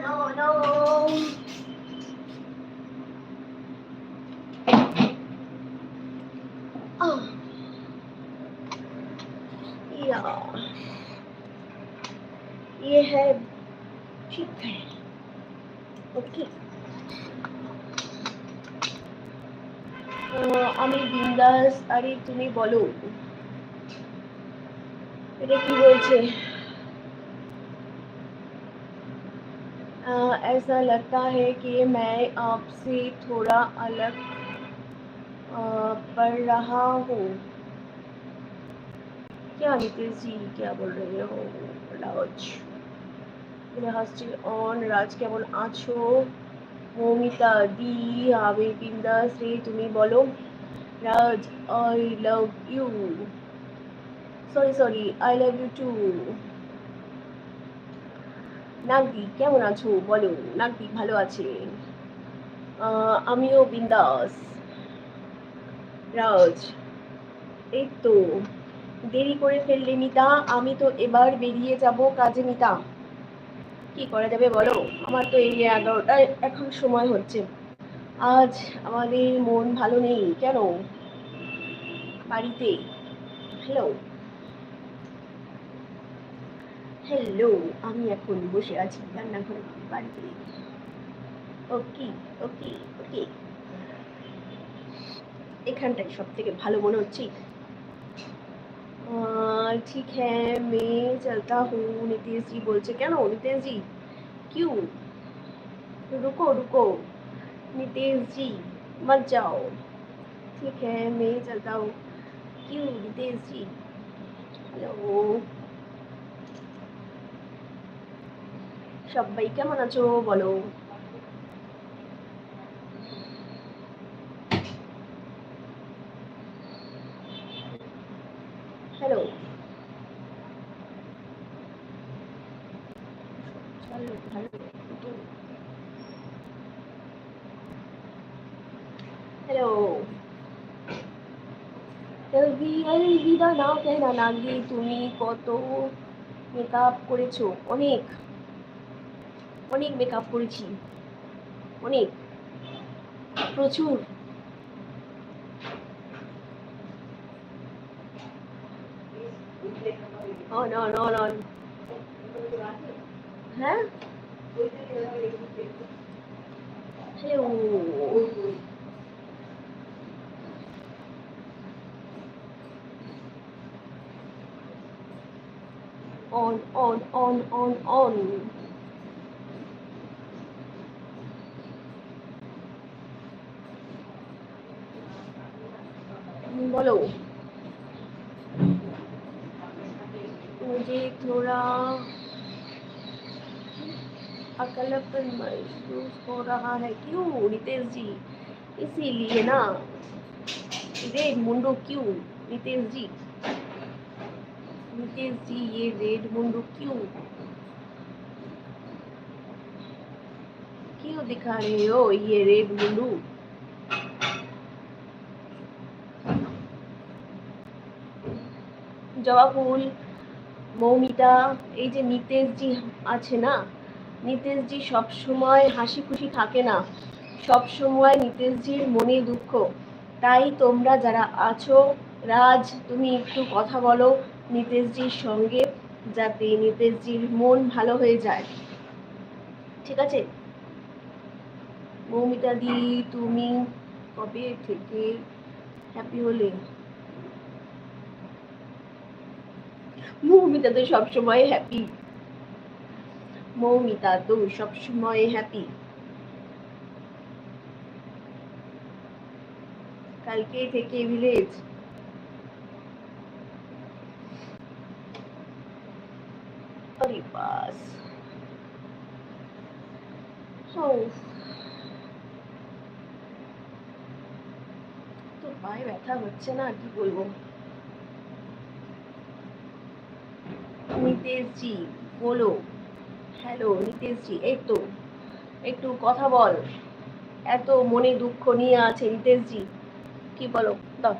no. Oh, yeah. ये है ठीक है ওকে আমি বিন্দাস আরে তুমি বলো এটা কি বলছে ऐसा लगता है कि मैं आपसे थोड़ा अलग पढ़ रहा हूँ क्या नितेश जी क्या बोल रहे हो राज হাসছিল অন রাজ কেমন আছো মৌমিতা দি আমি বিন্দাস রে তুমি বলো Raj I love you sorry I love you too নাগদি কেমন আছো বলো নাগদি ভালো আছে আমিও বিন্দাস রাজ এই তো দেরি করে ফেললে মিতা আমি তো এবার বেরিয়ে যাব কাজে মিতা কি করা যাবে বলো আমার তো এই 11টায় এখন সময় হচ্ছে আজ আমাদের মন ভালো নেই কেন বাড়িতে হ্যালো হ্যালো আমি এখন বসে আছি রান্নাঘরে বাড়িতে ওকে ওকে ওকে এখানটাই সব থেকে ভালো মনে হচ্ছে ठीक है मैं चलता हूँ नितेश जी बोलছে কেন नितेश जी क्यों रुको रुको नितेश जी मत जाओ ठीक है मैं चलता हूँ क्यों नितेश जी हेलो সবাই কেমন আছো বলো হ্যালো হ্যালো বিদা নাও কেন নাগি তুমি কত মেকআপ করেছো অনেক অনেক মেকআপ করেছি অনেক প্রচুর on হ্যাঁ হ্যালো on बोलो मुझे थोड़ा अकेलापन महसूस हो रहा है क्यों नितेश जी इसीलिए ना रेड मुंडो क्यों नितेश जी ये रेड मुंडो क्यों क्यों दिखा रहे हो ये रेड मुंडू জবা ফুল মৌমিতা এই যে নিতেশজি আছে না নিতেশজি সব সময় হাসি খুশি থাকে না সব সময় নিতেশজির মনে দুঃখ তাই তোমরা যারা আছো রাজ তুমি একটু কথা বলো নিতেশজির সঙ্গে যাতে নিতেশজির মন ভালো হয়ে যায় ঠিক আছে মৌমিতা দি তুমি কবে থেকে হ্যাপি হলে মৌমিতা তো সবসময় হ্যাপি মৌমিতা তো সবসময় হ্যাপি কালকে থেকে ভিলেজ আরে বাস তো পায়ে ব্যথা হচ্ছে না কি বলবো নিতেশজি বলো হ্যালো নিতেশজি এই তো একটু কথা বল এত মনে দুঃখ নিয়ে আছে নিতেশজি কি বলো দাও